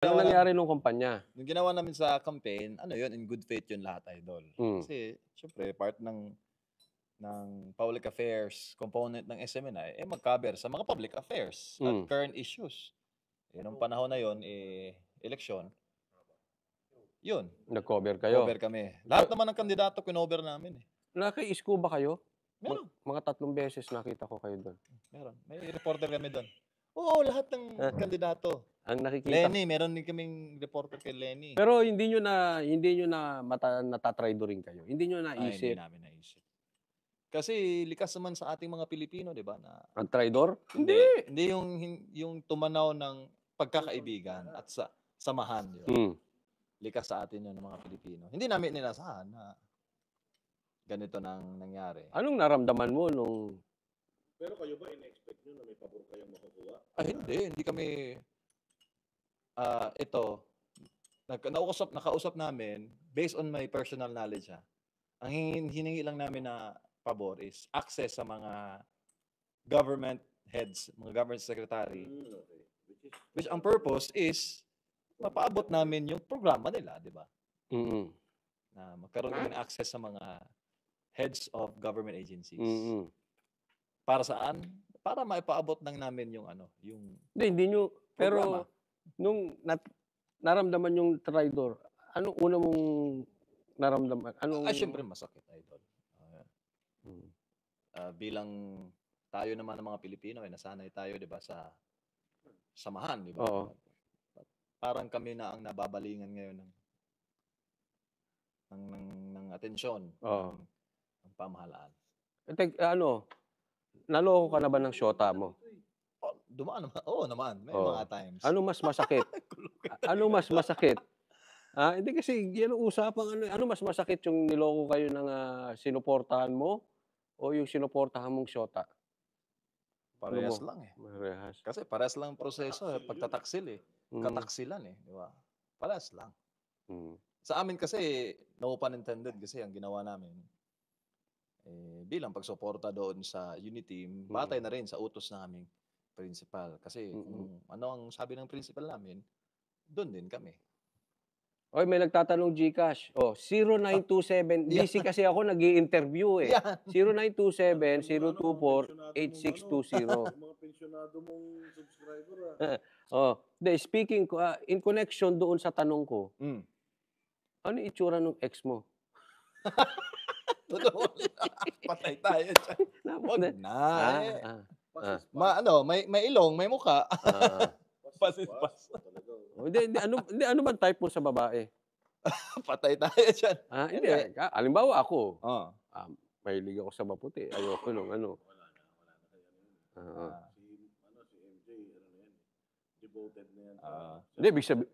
Anong Ginawa nangyari nung kumpanya? Nung ginawa namin sa campaign, ano yun, in good faith yun lahat, idol. Kasi siyempre part ng public affairs component ng SMNI, mag-cover sa mga public affairs at current issues. Nung panahon na yun, eleksyon, yun, Nag-cover kayo? cover kami. Lahat naman ng kandidato kinover namin. Naki-isko ba kayo? Meron. Mga 3 beses nakita ko kayo doon. Meron. May reporter kami doon. Oo, lahat ng kandidato. Ang nakikita. Lenny, meron din kaming reporter kay Lenny. Pero hindi nyo na natatry-do-rin kayo. Hindi nyo Hindi naisip. namin naisip. Kasi likas naman sa ating mga Pilipino, di ba? Na Ang traidor? hindi yung tumanaw ng pagkakaibigan at samahan. Di ba? Likas sa atin yun ng mga Pilipino. Hindi namin ninasahan na ganito nang nangyari. Anong naramdaman mo nung... Pero kayo ba in-expect nyo na may pabor kayong makukuha? Hindi kami... nakausap namin, based on my personal knowledge, ang hiningi lang namin na pabor is access sa mga government heads, mga government secretary. Okay. Which ang purpose is mapaabot namin yung programa nila, di ba? Na magkaroon kami ng access sa mga heads of government agencies. Para saan? Para maipaabot lang namin yung Hindi nyo, programa. pero nung naramdaman yung traidor, anong una mong naramdaman? Siyempre masakit, idol. Bilang tayo naman ng mga Pilipino, nasanay tayo, di ba, sa samahan, di ba? Oo. Parang kami na ang nababalingan ngayon ng atensyon ng pamahalaan. Naloko ka na ba ng syota mo? Dumaan naman. Oo naman. May mga times. Ano mas masakit? Ano mas masakit? Hindi kasi yan ang usapang ano mas masakit, yung niloko kayo ng sinuportahan mo o yung sinuportahan mong syota? Parehas lang Parehas. Kasi parehas lang ang proseso, pagtataksil kataksilan di ba? Parehas lang. Sa amin kasi, no pun intended, kasi ang ginawa namin, bilang pagsuporta doon sa Uniteam, batay na rin sa utos ng aming principal. Kasi kung ano ang sabi ng principal namin, doon din kami. Oy, may nagtatanong GCash. 0927. Busy kasi ako nag-i-interview eh. 0927-024-8620. Mga pensyonado mong subscriber Speaking in connection doon sa tanong ko, ano itsura ng ex mo? Patay tayo dyan. Wag na. May ilong, may muka. Pasispas. Ano ba type mo sa babae? Patay tayo dyan. Hindi. Halimbawa ako. Mahilig ako sa maputi. Ayoko nung ano. Si MJ, devoted na yan. Hindi, ibig sabihin,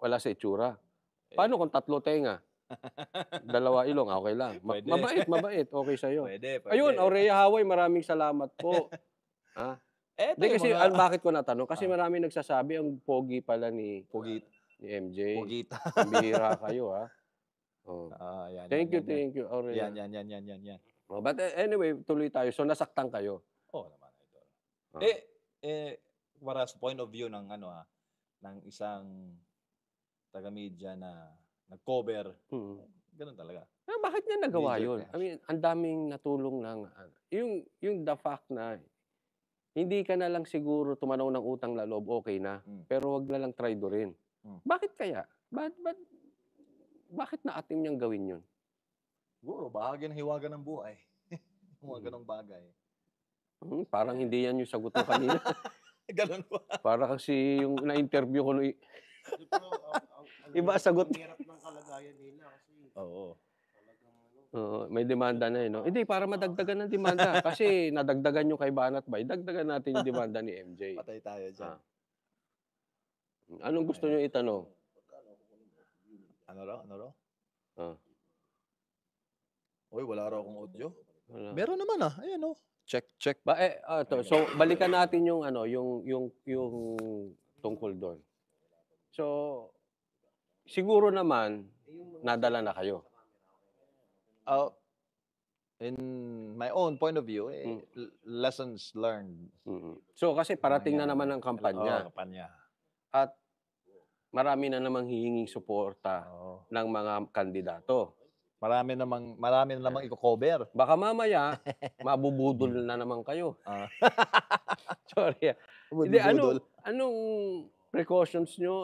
wala sa itsura. Paano kung 3 tenga? 2 ilong, okay lang. Mabait. Okay sa'yo. Pwede. Ayun, Aurea Haway, maraming salamat po. Hindi kasi, bakit ko natanong? Kasi maraming nagsasabi, ang pogi pala ni MJ. Pogita. Bihira kayo, Thank you, Aurea. Yan. But anyway, tuloy tayo. So, nasaktan kayo? Oo naman, idol. Para sa point of view ng ng isang taga-media na nag-cover, ganun talaga. Bakit niya nagawa yun? I mean, ang daming natulong ng, yung the fact na, hindi ka na lang siguro tumanaw ng utang na loob, okay na. Pero wag na lang traidorin. Bakit kaya? Bakit naatim niyang gawin yun? Siguro, bahagi ng hiwaga ng buhay. Mga ganong bagay. Parang hindi yan yung sagot mo kanina. Ganun ba? Para kasi yung na-interview ko. Iba sagot. Ang hirap ng kalagayan nila kasi. Oo. May demanda na Hindi, para madagdagan ng demanda. Kasi nadagdagan yung kay Banat Bay, dagdagan natin yung demanda ni MJ. Patay tayo dyan. Anong gusto nyo itanong? Ano raw? Uy, wala raw akong audio. Meron naman Ayan Check. So, balikan natin yung yung tungkol doon. So, siguro naman, nadala na kayo. In my own point of view, lessons learned. So, kasi parating na naman ang kampanya. Kampanya. At marami na namang hihinging suporta ng mga kandidato. Marami na namang i-cover. Baka mamaya, mabubudol na naman kayo. Sorry. Hindi, anong precautions nyo?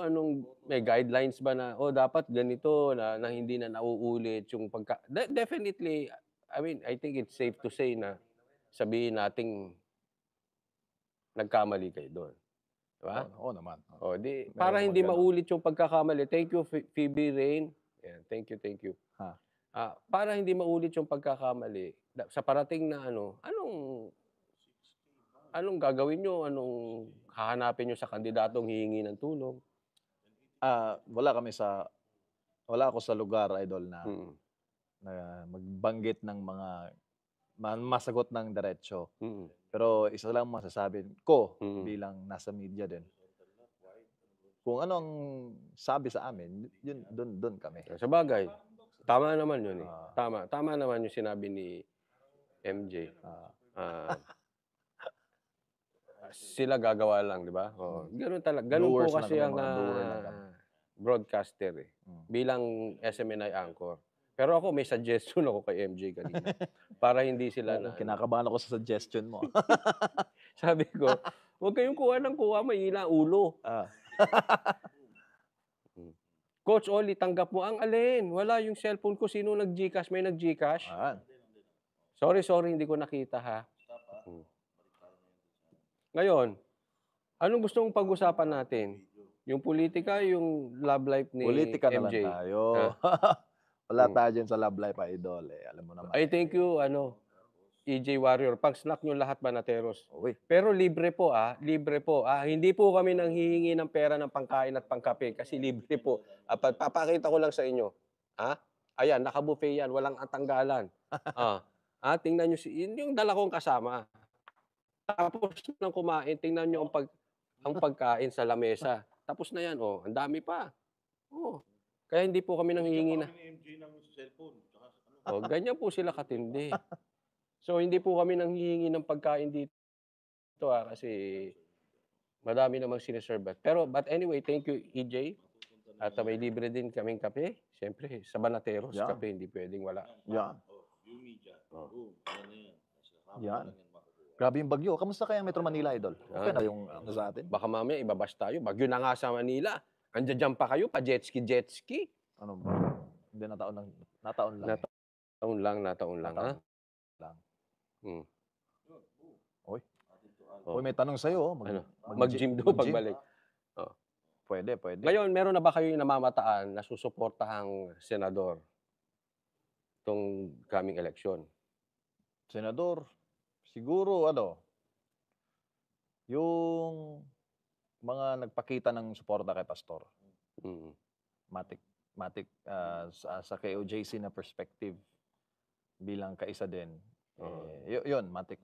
May guidelines ba na, dapat ganito, na hindi na nauulit yung definitely, I mean, I think it's safe to say na sabihin nating nagkamali kayo doon. Diba? Oo naman. Para hindi maulit yung pagkakamali. Thank you, Phoebe Rain. Yeah, thank you. Para hindi maulit yung pagkakamali, sa parating na anong gagawin nyo? Anong hahanapin nyo sa kandidatong hihingi ng tulong? Wala ako sa lugar, Idol, na magbanggit ng mga masagot ng diretso. Pero isa lang masasabi ko bilang nasa media din. Kung ano ang sabi sa amin, yun doon kami. Sa bagay, tama naman yun eh. Tama naman yung sinabi ni MJ. Sila gagawa lang, di ba? Ganun talaga. Ganun po kasi ang broadcaster eh. Bilang SMNI anchor. Pero ako, may suggestion ako kay MJ kanina. Para hindi sila kinakabahan ako sa suggestion mo. Sabi ko, huwag kayong kuha ng kuha, mahina ulo. Coach Oli, tanggap mo ang alin. Wala yung cellphone ko. Sino nag-Gcash? May nag-Gcash? Sorry, hindi ko nakita ha. Ngayon, anong gusto mong pag-usapan natin? Yung politika, yung love life ni politika MJ? Na lang tayo. Wala tayo dyan sa love life, Idol. Alam mo naman. I thank you, EJ Warrior. Pag-snack nyo lahat, Banateros. Pero libre po, libre po. Hindi po kami nang hihingi ng pera ng pangkain at pangkape kasi libre po. Papakita ko lang sa inyo. Ayan, nakabuffet yan. Walang atanggalan. Tingnan nyo, yung dala kong kasama. Tapos nang kumain, tingnan nyo ang pagkain sa lamesa. Tapos na yan, ang dami pa. Kaya hindi po kami nang hihingi na. Ganyan po sila katindi. So, hindi po kami nang hihingi ng pagkain dito kasi madami namang siniserve. But anyway, thank you, EJ. At may libre din kaming kape. Siyempre, sa Banateros, kape hindi pwedeng wala. Yan. Grabe yung bagyo. Kamusta kaya Metro Manila, Idol? Okay na yung sa atin? Baka mamaya ibabas tayo. Bagyo na nga sa Manila. Andiyan pa kayo, pa jet ski. Ano ba? Hindi, nataon lang. Nataon lang, ha? Uy, may tanong sa'yo. Mag-gym daw pagbalik. Pwede. Ngayon, meron na ba kayo namamataan na susuportahang senador itong coming election? Senador, siguro yung mga nagpakita ng suporta kay Pastor. Matik sa KOJC na perspective bilang kaisa din. Yun, matik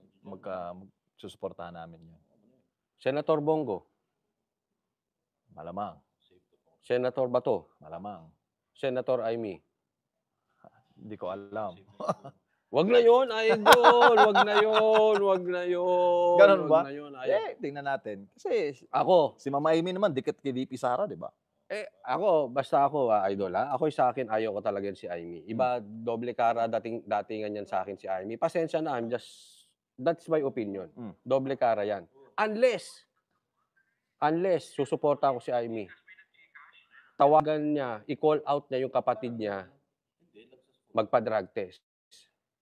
susuportahan namin yun. Senator Bongo? Malamang. Senator Bato? Malamang. Senator Amy? Hindi ko alam. Wag na yun, Idol. Wag na yun. Ganun ba? Tingnan natin. Kasi ako, si Mama Amy naman, dikit kay VP Sara, di ba? Basta ako, Idol, Ako'y sa akin, ayaw ko talaga si Amy. Iba, doble kara, datingan yan sa akin si Amy. Pasensya na, that's my opinion. Doble kara yan. Unless, susuporta ko si Amy. Tawagan niya, i-call out niya yung kapatid niya, magpa-drug test.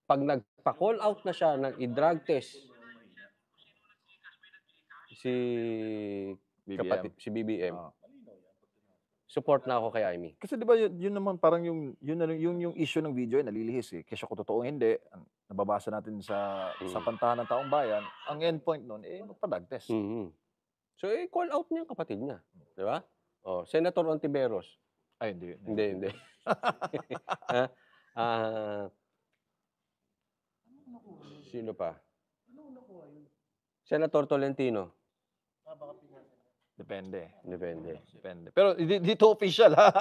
Pag nagpa-call out na siya ng i-drug test, si BBM, support na ako kay Amy. Kasi di ba yun naman parang yung issue ng video ay nalilihis eh. Kasi kung totoo hindi, nababasa natin sa pantahan ng taong bayan, ang endpoint nun magpa-drug test. So, call out niya ang kapatid niya. Di ba? Senator Ontiveros. Ay, hindi. Hindi. Sino pa? Senator Tolentino. Depende. Pero dito official ha.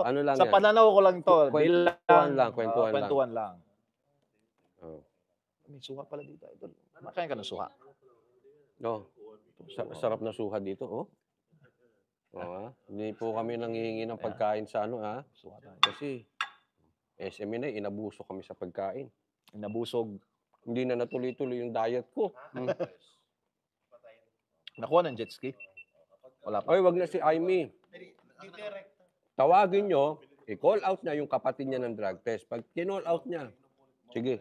Ano lang sa pananaw ko lang to. Kwentuhan lang. May suha pala dito. Makain ka ng suha. Sarap na suha dito, Hindi po kami nanghihingi ng pagkain sa ano, kasi SMNA, inabuso kami sa pagkain. Inabusog. Hindi na natuloy-tuloy yung diet ko. Nakuha ng jet ski? Wala pa. Oy, wag na si Aimee. Tawagin nyo, i-call out niya yung kapatid niya ng drug test. Pag kinall out niya, sige.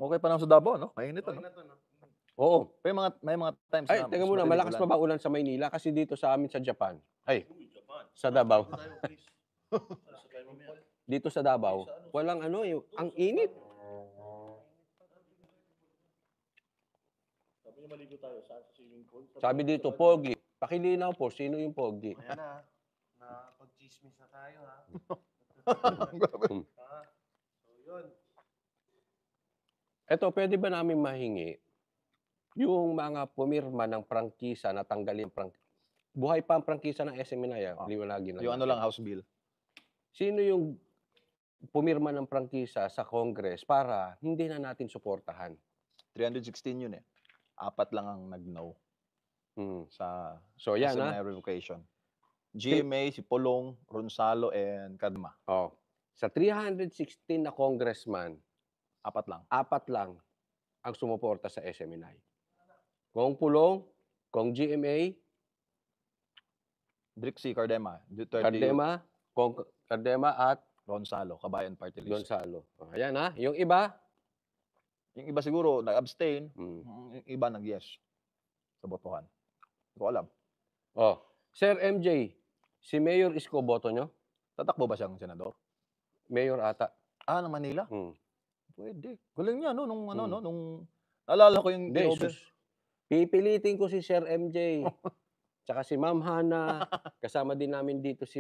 Okay pa lang sa Davao, no? Mainit, ano? Oo. May mga times Ay, na teka mas muna, matinig malakas pa ba ulan sa Maynila? Kasi dito sa amin sa Japan. Ay, sa Davao. Dito sa Davao, walang ano, ang init. Sabi dito, Pogi. Pakilinaw po, sino yung Pogi? Ayan na. Nakapag-chismis na tayo, ha? So, yun. Eto, pwede ba namin mahingi yung mga pumirma ng prangkisa na tanggalin buhay pa ang prangkisa ng SMNI, liwanagin lang. Yung ano lang, House Bill. Sino yung pumirma ng prangkisa sa Congress para hindi na natin suportahan? 316 yun eh. 4 lang ang nag-no sa So, yan SMNI revocation. GMA, si Polong, Ronsalo, and Kadma. Sa 316 na congressman, 4 lang. 4 lang ang sumuporta sa SMNI. Kung Pulong, kung GMA, Drixie, Cardema, Cardema at Ronsalo, Kabayan Party List. Gonzalo. Ayan yung iba. Yung iba siguro nag-abstain, yung iba nag-yes sa botohan. Hindi ko alam. Sir MJ, si Mayor Isko boto nyo? Tatakbo ba siyang senador? Mayor ata. Ng Manila? Pwede. Galing niya, no? Nung naalala ko yung over. Pipilitin ko si Sir MJ. Tsaka si Ma'am Hana. Kasama din namin dito si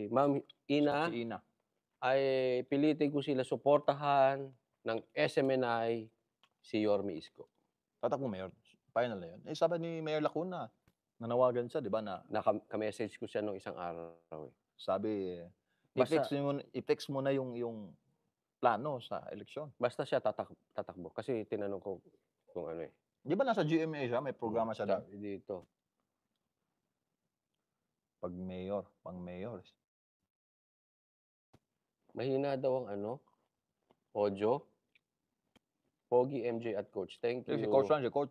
Ma'am Ina. Si Ina. Ay pilitin ko sila suportahan ng SMNI si Yorme Isko. Tatakbo Mayor. Final na yun. Sabi ni Mayor Lacuna, nanawagan siya, di ba? Naka-message ko siya nung isang araw. Sabi, i-text mo na yung plano sa eleksyon. Basta siya tatakbo. Kasi tinanong ko kung ano eh. Di ba nasa GMA siya? May programa siya dito. Pag mayor, pang mayor. Mahina daw ang audio. Pogi, MJ at Coach. Thank you. Si Coach lang, si Coach.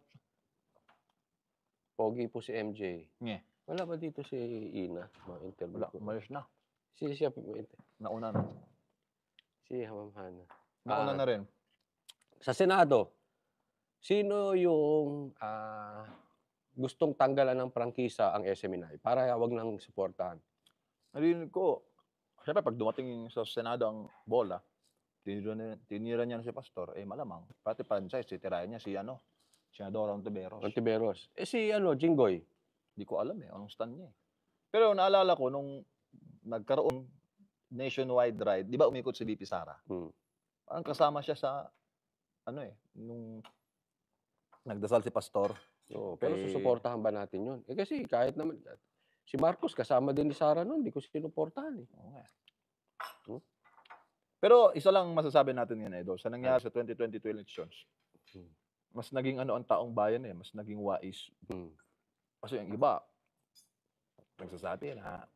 Pogi po si MJ. Yeah. Wala ba dito si Ina? Interview wala, umalis na. Siya. Nauna na. Si Ma'am Hana. Nauna na rin. Sa Senado, sino yung gustong tanggalan ng prangkisa ang SMNI para wag nang suportahan? Narinig ko, siyempre pag dumating sa Senado ang bola, tinira niya na si Pastor, malamang, pati franchise, titirayan niya si Senador Ontiveros. Si Jinggoy? Hindi ko alam anong stand niya. Pero naalala ko, nung nagkaroon nationwide ride, di ba umikot si VP Sara? Parang kasama siya sa, nung nagdasal si Pastor. Pero susuportahan ba natin yun? Kasi kahit naman, si Marcos kasama din ni Sara noon, hindi ko sinuportahan eh. Pero isa lang masasabi natin yan, Idol. Sa nangyari sa 2022 elections, mas naging ang taong bayan mas naging wais. Kasi yung iba, nagsasabi na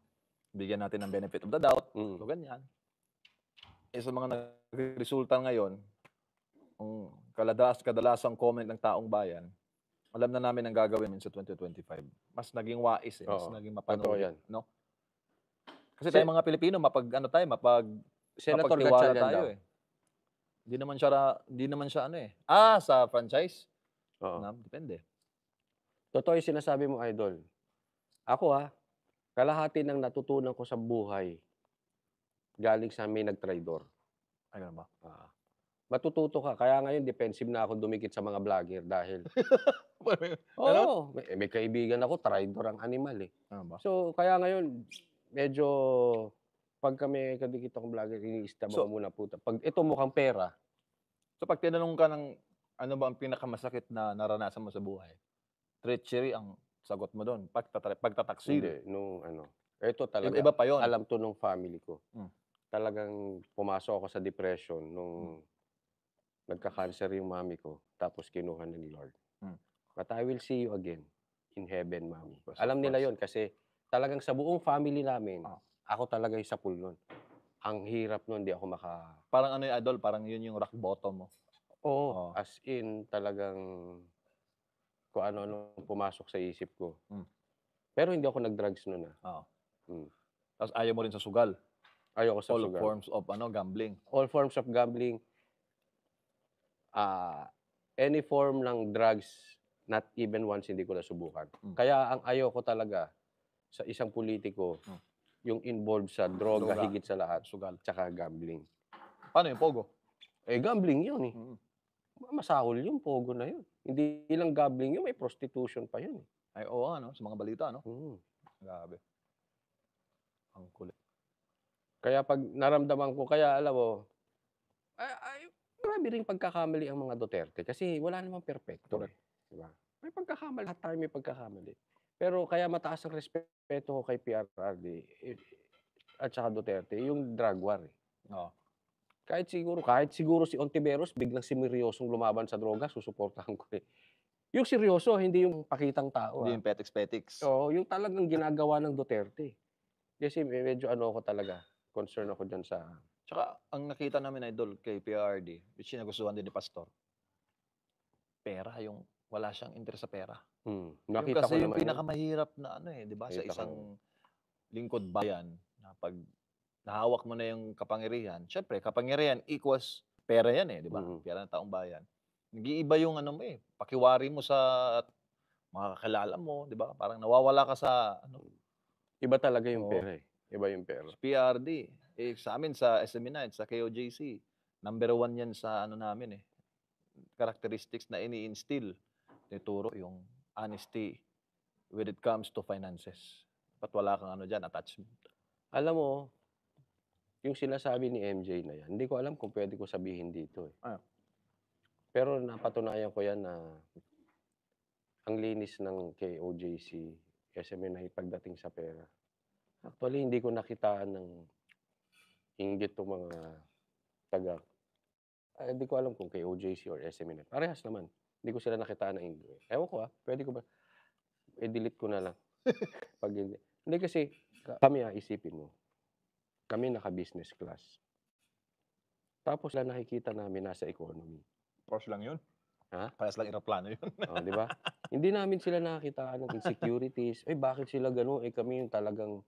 bigyan natin ng benefit of the doubt, so ganyan. Sa mga nagresulta ngayon, ang kadalasang comment ng taong bayan, alam na namin ang gagawin sa 2025. Mas naging wais, mas naging mapanuri. No? Kasi tayo mga Pilipino, Senator mapagtiwala Gatchalian tayo daw. Hindi naman siya sa franchise? Depende. Totoo yung sinasabi mo, Idol. Ako kalahati ng natutunan ko sa buhay galing sa may nagtraidor. Ay, ganun ba? Matututo ka. Kaya ngayon, defensive na ako dumikit sa mga vlogger dahil... may kaibigan ako, traidor ang animal eh. Ano ba? So, kaya ngayon, medyo... Pag kami kadikit akong vlogger, iniistab ako muna puta. Pag ito mukhang pera. So, pag tinanong ka ng ano ba ang pinakamasakit na naranasan mo sa buhay, treachery ang sagot mo doon. Pagtataksil. Hindi, ito talaga. Iba pa yun. Alam to nung family ko. Talagang pumasok ako sa depression nung nagka-cancer yung mami ko. Tapos kinuha ni Lord. But I will see you again in heaven, Mami. Of course, Alam of nila course. yon kasi talagang sa buong family namin, Ah. ako talaga yung sapul nun. Ang hirap nun, di ako Parang ano yung idol, parang yun yung rock bottom mo. Oo, Oo. as in talagang kung ano-ano pumasok sa isip ko. Pero hindi ako nag-drugs nun, Oo. Hmm. Tapos ayaw mo rin sa sugal. Ayoko sa All sugal. forms of gambling. All forms of gambling. Any form ng drugs, not even once hindi ko nasubukan. Kaya ang ayoko talaga sa isang politiko, yung involved sa droga, Droga. higit sa lahat, Sugal. tsaka gambling. Paano yung pogo? Gambling yun eh. Masahol yung pogo na yun. Hindi lang gambling yun, may prostitution pa yun. Ay, oo, sa mga balita, no? Grabe. Ang kulit. Kaya pag naramdaman ko, kaya alam mo, marami ring pagkakamali ang mga Duterte kasi wala namang perpekto. Diba? May pagkakamali, lahat tayo may pagkakamali. Pero kaya mataas ang respeto ko kay PRRD at saka Duterte, yung drug war. Oo. Kahit siguro si Ontiveros biglang seryosong lumaban sa droga, susuportahan ko eh. Yung seryoso, hindi yung pakitang tao. Hindi yung petiks-petiks. Oo, yung talagang ginagawa ng Duterte. Kasi medyo ako talaga, concern ako dyan sa... Tsaka, ang nakita namin, idol, kay PRD, which nagustuhan din ni Pastor, pera, yung wala siyang interest sa pera. Nakita ko Kasi yung naman pinakamahirap na di ba, sa isang lingkod bayan, na pag nahawak mo na yung kapangyarihan, syempre, kapangyarihan equals pera yan di ba? Pera ng taong bayan. Nag-iiba yung pakiwari mo sa mga kakilala mo, di ba? Parang nawawala ka sa Iba talaga yung pera Iba yung pera. PRD, sa amin sa SME9, sa KOJC, number 1 yan sa namin characteristics na ini-instill. Tinuturo yung honesty when it comes to finances. Ba't wala kang dyan, attachment? Alam mo, yung sinasabi ni MJ na yan, hindi ko alam kung pwede ko sabihin dito Pero napatunayan ko yan na ang linis ng KOJC, SMNI pagdating sa pera. Actually, hindi ko nakitaan ng inggit itong mga taga. Hindi ko alam kung KOJC or SMNI. Parehas naman. Hindi ko sila nakitaan ng inggit. Ewan ko pwede ko ba? I-delete ko na lang. Pag hindi. Hindi kasi, kami isipin mo. Kami naka-business class. Tapos lang nakikita namin nasa economy. Pros lang yun. Parehas lang aeroplano yun. di ba? Hindi namin sila nakitaan ng insecurities. Bakit sila gano'n? Kami yung talagang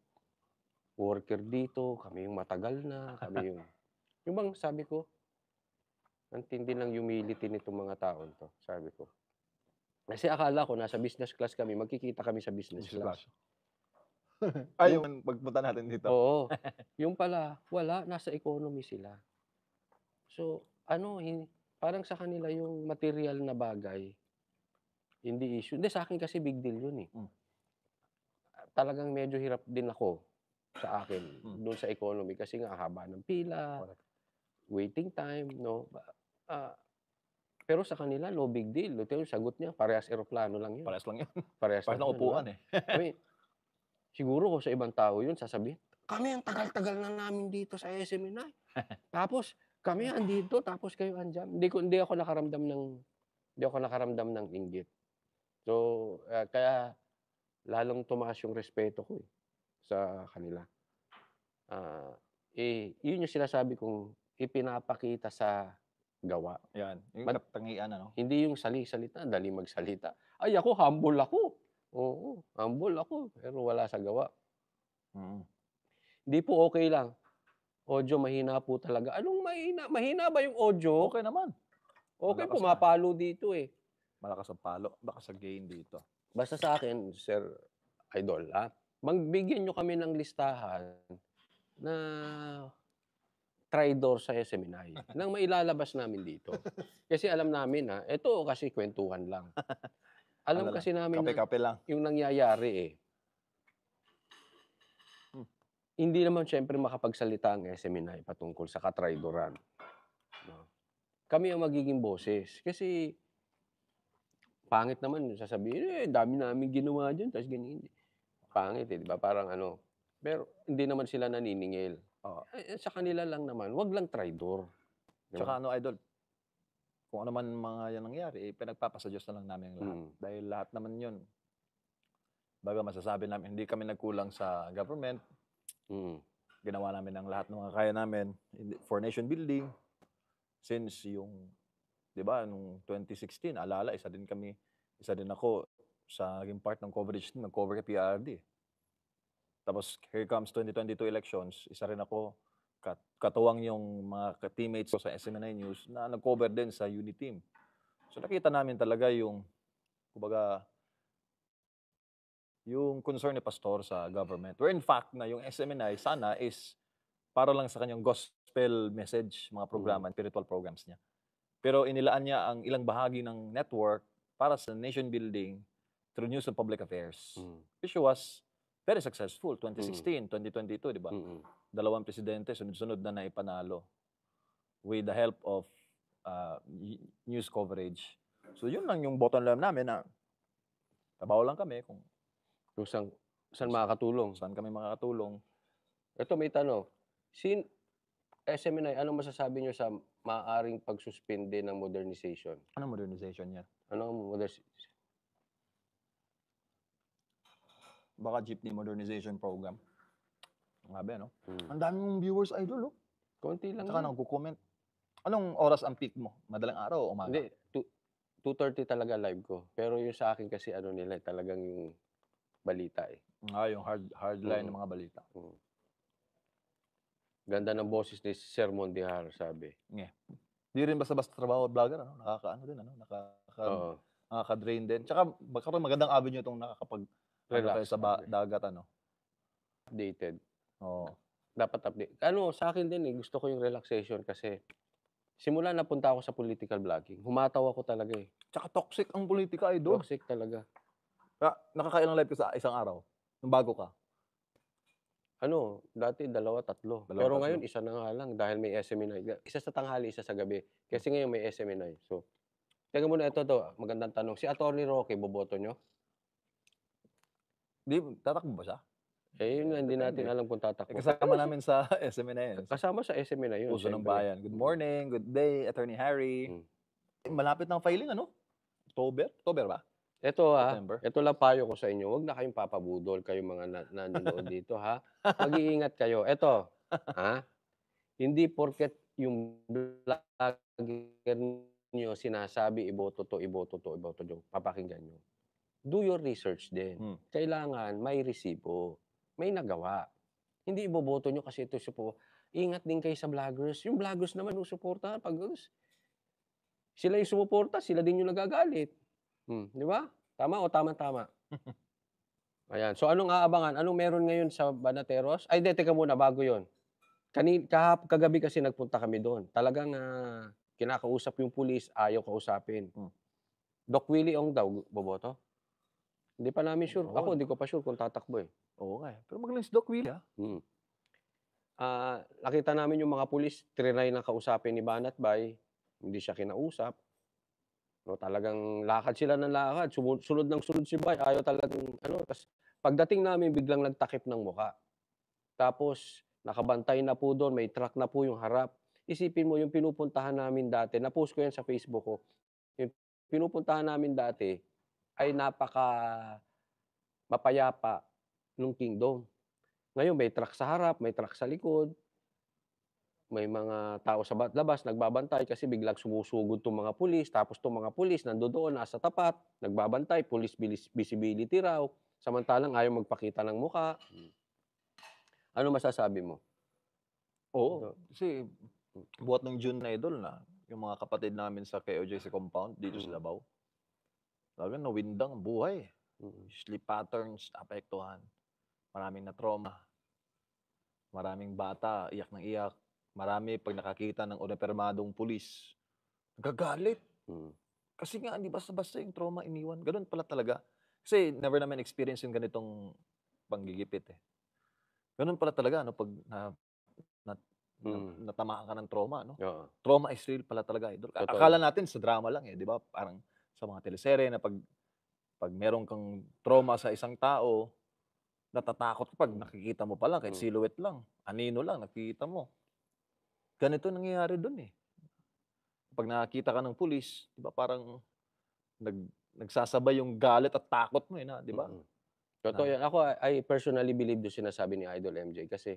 worker dito. Kami yung matagal na. Kami yung... Yung bang sabi ko, ang tindi ng humility nitong mga taon to, sabi ko. Kasi akala ko nasa business class kami, magkikita kami sa business class. Yung pagpunta natin dito. Oo. Yung pala, wala, nasa economy sila. So, parang sa kanila yung material na bagay, hindi issue. Hindi, sa akin kasi big deal yun Talagang medyo hirap din ako sa akin doon sa economy kasi nga haba ng pila, waiting time, no? Pero sa kanila, no big deal. Ito yung sagot niya, parehas eroplano lang yun. Parehas lang yun. Parehas Parehas lang upuan siguro kung sa ibang tao yun, sasabihin, kami ang tagal-tagal na namin dito sa SMNI. Tapos, kami andito, tapos kayo andyan. Hindi ako nakaramdam ng inggit. So, kaya lalong tumaas yung respeto ko sa kanila. Yun yung sinasabi kong ipinapakita sa gawa. Yan, yung katangian Hindi yung salita, dali magsalita. Ako, humble ako. Oo, humble ako, pero wala sa gawa. Hindi po okay lang. Audio, mahina po talaga. Anong mahina? Mahina ba yung audio? Okay naman. Okay, Malakas pumapalo dito Malakas ang palo, baka sa gain dito. Basta sa akin, Sir Idol, magbigyan nyo kami ng listahan na traidor sa SMNI nang mailalabas namin dito. Kasi alam namin ito kasi kwentuhan lang. Alam kasi namin kape-kape lang. Yung nangyayari hindi naman siyempre makapagsalita ang SMNI patungkol sa katraidoran. Kami ang magiging boses. Kasi pangit naman sasabihin, dami namin ginawa dyan, tapos ganyan. Pangit di ba? Parang pero hindi naman sila naniningil. Sa kanila lang naman, wag lang traidor. Tsaka idol, kung ano man mga yan nangyari, pinagpapasa Diyos na lang namin ang lahat. Dahil lahat naman yun, baga masasabi namin, hindi kami nagkulang sa government. Ginawa namin ang lahat ng mga kaya namin for nation building. Since yung, di ba, nung 2016, alala, isa din ako sa naging part ng coverage, nag-cover kay PRD. Tapos, here comes 2022 elections, isa rin ako, katuwang yung mga teammates ko sa SMNI News na nag-cover din sa Uniteam. So, nakita namin talaga yung, kumbaga, yung concern ni Pastor sa government. Where in fact, na yung SMNI sana is para lang sa kanyang gospel message, mga programa, spiritual programs niya. Pero inilaan niya ang ilang bahagi ng network para sa nation building through news and public affairs. Which was very successful. 2016, 2022, di ba? Dalawang presidente, sunod-sunod na naipanalo with the help of news coverage. So yun lang yung bottom line namin na trabaho lang kami kung saan makakatulong. Saan kami makakatulong. Ito may tanong. SMNI, anong masasabi nyo sa maaaring pagsuspinde ng modernization? Anong modernization niya? Anong modernization? Baka jeepney modernization program. Ngabe, no? Ang dami mong viewers, idol, oh. Konti lang. Saka nagko-comment. Anong oras ang peak mo? Madaling araw o umaga? Hindi, 2:30 talaga live ko. Pero yung sa akin kasi ano nila, talagang yung balita eh. Yung hardline ng mga balita. Ganda ng boses ni Sir Mondihar, sabi. Di rin basta-basta trabaho vlogger, ano? Nakakaano din, ano? Nakaka-drain din. Tsaka magandang avenue itong Relax. sa dagat, ano? Updated. Oo. Dapat update. Sa akin din gusto ko yung relaxation kasi simula napunta ako sa political vlogging, humataw ako talaga eh. Tsaka toxic ang politika, idol. Toxic talaga. Nakakailang live ka sa isang araw? Nung bago ka? Dati 2, 3. Pero ngayon, isa na nga lang dahil may SMNI. Isa sa tanghali, isa sa gabi. Kasi ngayon may SMNI. So, teka muna, ito magandang tanong. Si Atty. Roque, boboto nyo? Tatakbo ba siya? Yun nga, hindi natin alam kung tatakbo. Kasama namin sa SMNI. Kasama sa SMNI yun. Puso ng Bayan. Good morning, good day, Attorney Harry. Malapit ng filing, ano? October ba? Ito lang payo ko sa inyo. Huwag na kayong papabudol, kayong mga nanonood dito, ha? Mag-iingat kayo. Hindi porket yung vlogger nyo sinasabi, iboto to, papakinggan nyo. Do your research din. Kailangan may resibo, may nagawa. Hindi iboboto nyo kasi ito po. Ingat din kayo sa vloggers. Yung vloggers naman, suporta. Sila yung sumuporta, sila din yung nagagalit. Di ba? Tama o tama-tama? Ayan. So, anong aabangan? Anong meron ngayon sa Banateros? Ay, teka muna, bago yon. Kagabi kasi nagpunta kami doon. Talagang kinakausap yung pulis, ayaw kausapin. Doc Willie Ong daw, boboto? Hindi pa namin sure. Ako, hindi ko pa sure kung tatakbo eh. Oo nga eh. Pero magaling si Doc Willie, Nakita namin yung mga pulis, trinay na kausapin ni Banat Bay. Hindi siya kinausap. Talagang lakad sila ng lakad. Sunod ng sunod si Bay. Ayaw talagang, tas pagdating namin, biglang nagtakip ng muka. Tapos, nakabantay na po doon. May truck na po yung harap. Isipin mo, yung pinupuntahan namin dati, na-post ko yan sa Facebook ko. Yung pinupuntahan namin dati ay napaka mapayapa nung Kingdom. Ngayon, may truck sa harap, may truck sa likod. May mga tao sa labas nagbabantay kasi biglang sumusugod itong mga pulis. Tapos itong mga pulis nandoon, nasa tapat, nagbabantay, police visibility raw. Samantalang ayaw magpakita ng muka. Ano masasabi mo? Oo. Kasi buhat ng June na idol na yung mga kapatid namin sa KOJC compound dito sa Davao. Talagang nawindang ang buhay. Sleep patterns, apektuhan. Maraming na trauma. Maraming bata, iyak ng iyak. Marami pag nakakita ng unipermadong pulis, nagagalit. Kasi nga, hindi basta-basta yung trauma iniwan. Ganun pala talaga. Kasi never naman experience yung ganitong panggigipit eh. Ganun pala talaga, pag natamaan ka ng trauma, Trauma is real pala talaga. Akala natin sa drama lang eh, di ba? Parang sa mga teleserye na pag meron kang trauma sa isang tao, natatakot ka pag nakikita mo pa lang, kahit silhouette lang, anino lang, nakikita mo. Ganito nangyayari doon eh. pag nakakita ka ng pulis, di ba parang nagsasabay yung galit at takot mo na, di ba? Totoo yan. Ako, I personally believe yung sinasabi ni Idol MJ kasi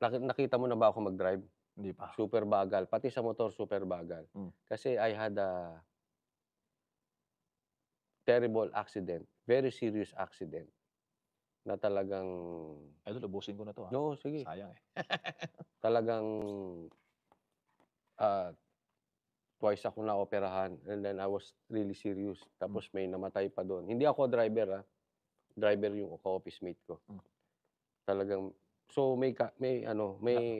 nakita mo na ba ako mag-drive? Hindi pa. Super bagal. Pati sa motor, super bagal. Kasi I had a terrible accident, very serious accident na talagang... Idol, ubusin ko na to. No, sige. Sayang eh. Talagang twice ako na-operahan and then I was really serious. Tapos may namatay pa doon. Hindi ako driver Driver yung ka-office mate ko. Talagang so may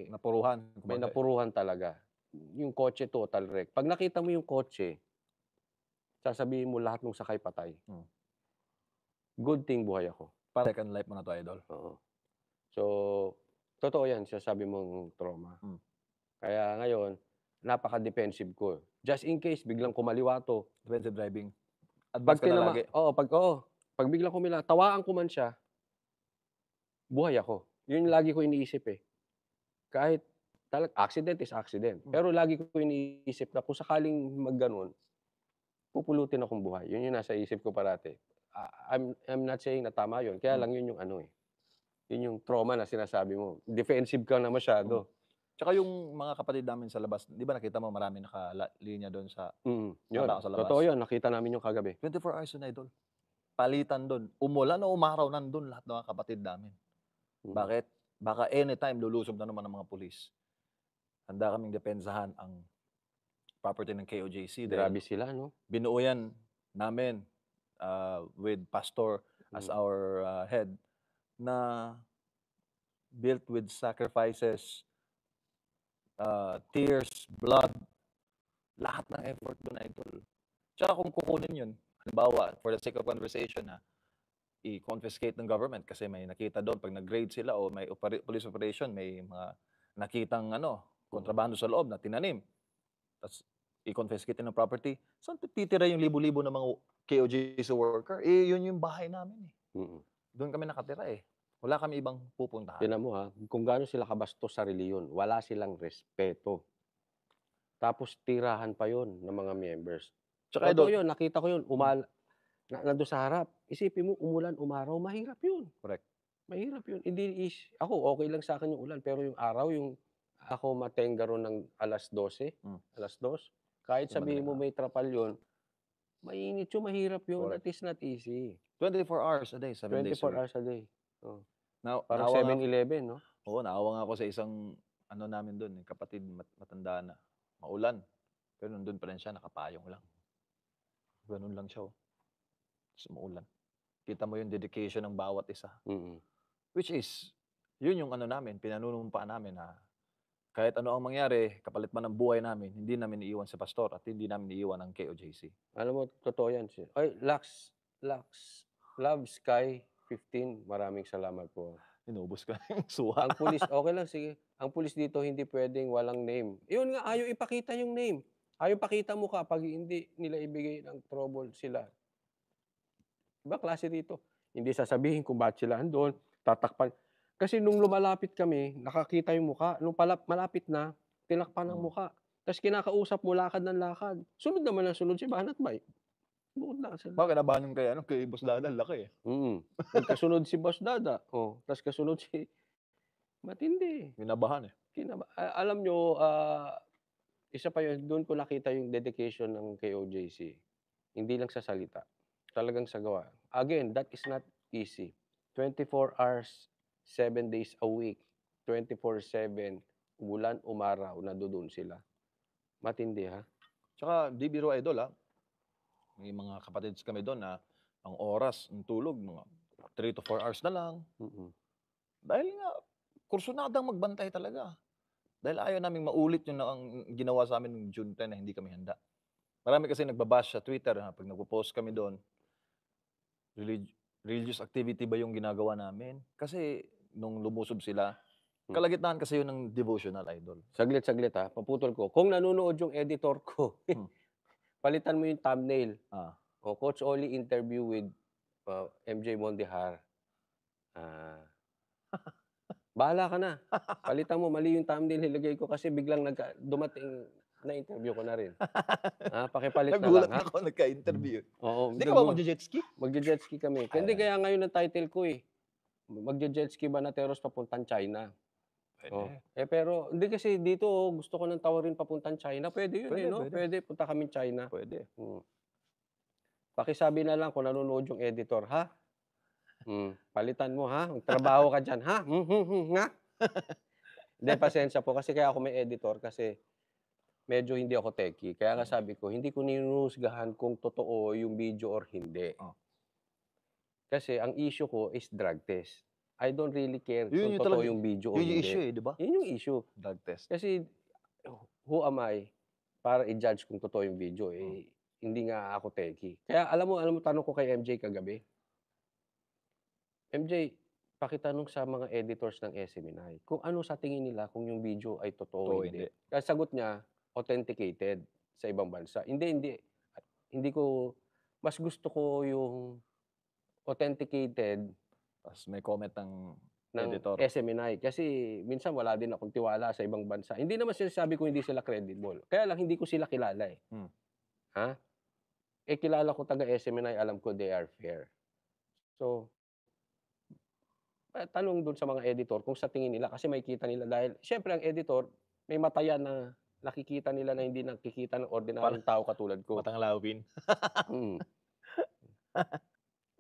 napuruhan. May napuruhan talaga. Yung kotse total wreck. Pag nakita mo yung kotse, sasabihin mo lahat ng sakay patay. Good thing buhay ako. Second life mo na to, Idol. Oo. So, totoo yan, sinasabi mong trauma. Kaya ngayon, napaka-defensive ko. Just in case, biglang kumaliwa to. Defensive driving. Pag Advance ka na lagi. Pag biglang kumila, tawaan ko man siya, buhay ako. Yun yung lagi ko iniisip eh. Kahit accident is accident. Pero lagi ko iniisip na kung sakaling magganon, pupulutin akong buhay. Yun yung nasa isip ko parati. I'm not saying na tama yun. Kaya lang yun yung yun yung trauma na sinasabi mo. Defensive ka na masyado. Tsaka yung mga kapatid namin sa labas, di ba nakita mo marami nakalinya doon sa Yun. sa labas. Totoo yun. Nakita namin yung kagabi. 24 hours yun, Idol. Palitan doon. Umulan o umaraw, nandun lahat ng mga kapatid namin. Bakit? Baka anytime lulusob na naman ng mga pulis. Handa kaming depensahan ang property ng KOJC. Grabe sila, no? Binuo yan namin with Pastor as our head na built with sacrifices, tears, blood, lahat ng effort doon, Idol. Tsaka kung kukunin yun, halimbawa, for the sake of conversation, i-confiscate ng government kasi may nakita doon pag nag-raid sila o may police operation, may mga nakitang kontrabando sa loob na tinanim. Tapos i-confiscate ng property. Saan titira yung libo-libo ng mga KOJC worker? Yun yung bahay namin eh. Doon kami nakatira eh. Wala kami ibang pupuntahan. Tingnan mo kung gaano sila kabastos sa reliyon. Wala silang respeto. Tapos tirahan pa yun ng mga members. Tsaka totoo yun, nakita ko yun. Nandun sa harap. Isipin mo, umulan, umaraw, mahirap yun. Correct. Mahirap yun. Ako, okay lang sa akin yung ulan. Pero yung araw, ako matenga ron ng alas 12, alas 2. Kahit sabihin mo may trapal yun, mainit yun, mahirap yun. Correct. That is not easy. 24 hours a day, 7 days a 24 week. hours a day. Parang 7-11, no? Oo, naawa nga ako sa isang namin doon, kapatid matanda na. Maulan. Pero nandun pa rin siya, nakapayong lang. Ganun lang siya. Maulan. Kita mo yung dedication ng bawat isa. Which is, yun yung namin, pinanunumpa namin na kahit ano ang mangyari, kapalit man ang buhay namin, hindi namin iiwan si Pastor at hindi namin iiwan ang KOJC. Alam mo, totoo yan. Ay, Love Sky 15, maraming salamat po. Inubos ka yung suha. Ang pulis, okay lang, sige. Ang pulis dito hindi pwedeng walang name. Yun nga, ayaw ipakita yung name. Ayaw ipakita mo pag hindi nila ibigay ng trouble sila. Iba klase dito. Hindi sasabihin kung bakit sila andun, tatakpan. Kasi nung lumalapit kami, nakakita yung muka. Nung malapit na, tinakpan ang muka. Tapos kinakausap mo, lakad ng lakad. Sunod naman ang sunod si Banat Bay. Bakit nabahan yung kay Boss Dada? Laki eh. Kasunod si Boss Dada. Tapos kasunod si... Matindi. Kinabahan eh. Alam nyo, isa pa yun, doon ko nakita yung dedication ng KOJC. Hindi lang sa salita. Talagang sa gawa. Again, that is not easy. 24 hours, 7 days a week, 24/7, ulan, umaraw, nandoon sila. Matindi ha? Tsaka, di biro, Idol may mga kapatids kami doon na ang oras ng tulog, mga 3 to 4 hours na lang. Dahil nga, kursunadang magbantay talaga. Dahil ayaw naming maulit yung ang ginawa sa amin ng June 10 na hindi kami handa. Marami kasi nagbabash sa Twitter pag nagpo-post kami doon, religious activity ba yung ginagawa namin? Kasi nung lumusob sila, kalagitnaan kasi yun ng devotional, Idol. Saglit paputol ko. Kung nanonood yung editor ko, palitan mo yung thumbnail. Coach Oli interview with MJ Mondihar. Bahala ka na. Palitan mo, mali yung thumbnail nilagay ko kasi biglang dumating na interview ko na rin. Pakipalit na Nagulat lang, ha? ako, nagka-interview. Oo. Hindi ka ba magje-jet ski? Magje-jet ski kami. Hindi kaya ngayon ang title ko eh. Magje-jet ski Banateros papuntang China. Oh. Pero hindi kasi dito gusto ko ng tawarin papuntang China. Pwede yun no? Pwede. Punta kami China. Pwede. Pakisabi na lang kung nanonood yung editor, ha? Palitan mo, ha? Magtrabaho ka dyan, ha? Nga? Hindi, pasensya po. Kasi kaya ako may editor kasi medyo hindi ako techie. Kaya nga sabi ko, hindi ko ninuhusgahan kung totoo yung video or hindi. Kasi ang issue ko is drug test. I don't really care kung totoo yung video o hindi. Yun yung issue di ba? Yun yung issue. Drug test. Kasi who am I para i-judge kung totoo yung video? Hindi nga ako techie. Kaya alam mo, tanong ko kay MJ kagabi. MJ, pakitanong sa mga editors ng SMNI kung ano sa tingin nila kung yung video ay totoo o hindi. Kaya sagot niya, authenticated sa ibang bansa. Hindi ko, mas gusto ko yung authenticated. Tapos may comment ng editor. SMNI. Kasi minsan wala din akong tiwala sa ibang bansa. Hindi naman sinasabi ko hindi sila credible. Kaya lang hindi ko sila kilala eh. Ha? Kilala ko taga SMNI, alam ko they are fair. So, tanong dun sa mga editor kung sa tingin nila kasi makikita nila dahil syempre ang editor may mata yan na nakikita nila na hindi nakikita ng ordinaryong tao katulad ko. Matang lawin.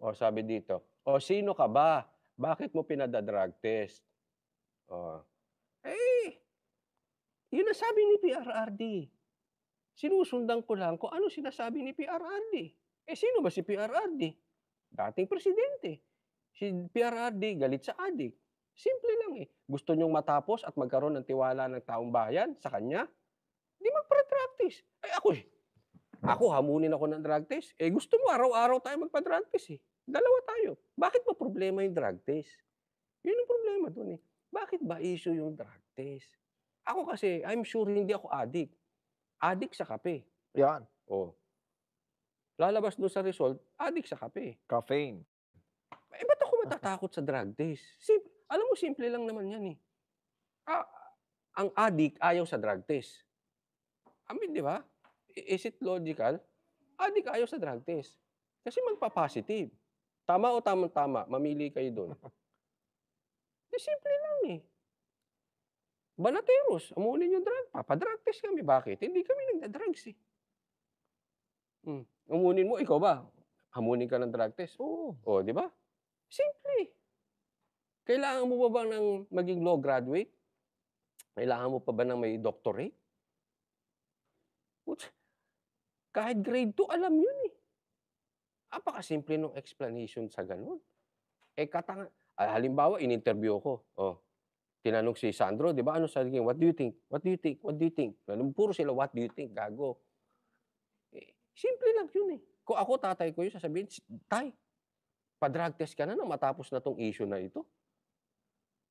O sabi dito, sino ka ba? Bakit mo pinada-drug test? Yun ang sabi ni PRRD. Sinusundan ko lang kung ano sinasabi ni PRRD. Sino ba si PRRD? Dating presidente. Si PRRD galit sa adik. Simple lang eh. Gusto nyong matapos at magkaroon ng tiwala ng taong bayan sa kanya? Di magpa-drug test. Ako hamunin ako ng drug test. Gusto mo araw-araw tayo magpa-drug test eh. Dalawa tayo. Bakit ba problema yung drug test? Yun ang problema dun eh. Bakit ba issue yung drug test? Ako kasi, I'm sure hindi ako addict. Addict sa kape. Yan. Lalabas doon sa result, addict sa kape. Caffeine. Ba't ako matatakot sa drug test? Alam mo, simple lang naman yan eh. Ang addict ayaw sa drug test. Di ba? Is it logical? Addict ayaw sa drug test. Kasi magpa-positive. Tama o tama-tama, mamili kayo doon. Simple lang eh. Banateros, amunin yung drug. Papadrug test kami. Bakit? Hindi kami nagda-drugs eh. Amunin mo, ikaw ba? Hamunin ka ng drug test? Oo. Di ba? Simple. Kailangan mo ba ng maging law graduate? Kailangan mo pa ba ng may doctorate? Kahit grade 2, alam yun eh. Apakasimple nung explanation sa ganun. Halimbawa, in-interview ko. Tinanong si Sandro, di ba? Ano sabi niya? What do you think? What do you think? What do you think? Puro sila, what do you think? Gago. Simple lang yun eh. Kung ako, tatay ko yun, sasabihin, tay, pa-drug test ka na nang matapos na tong issue na ito.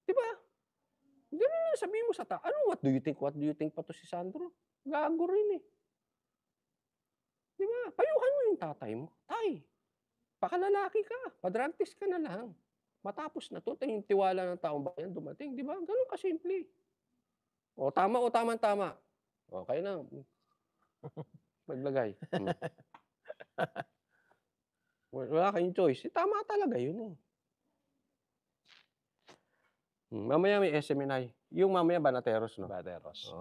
Di ba? Ganun na sabihin mo sa tao. Ano, what do you think? What do you think pa to si Sandro? Gago rin eh. Di ba? Payuhan mo yung tatay mo. Tay, pakalalaki ka. Pa-drug test ka na lang. Matapos na to, yung tiwala ng taong bayan dumating. Di ba? Ganun kasimple. Tama o tama-tama. Okay na. Maglagay. Wala kayong choice. Tama talaga yun eh. Mamaya may SMNI. Yung mamaya Banateros, no? Banateros.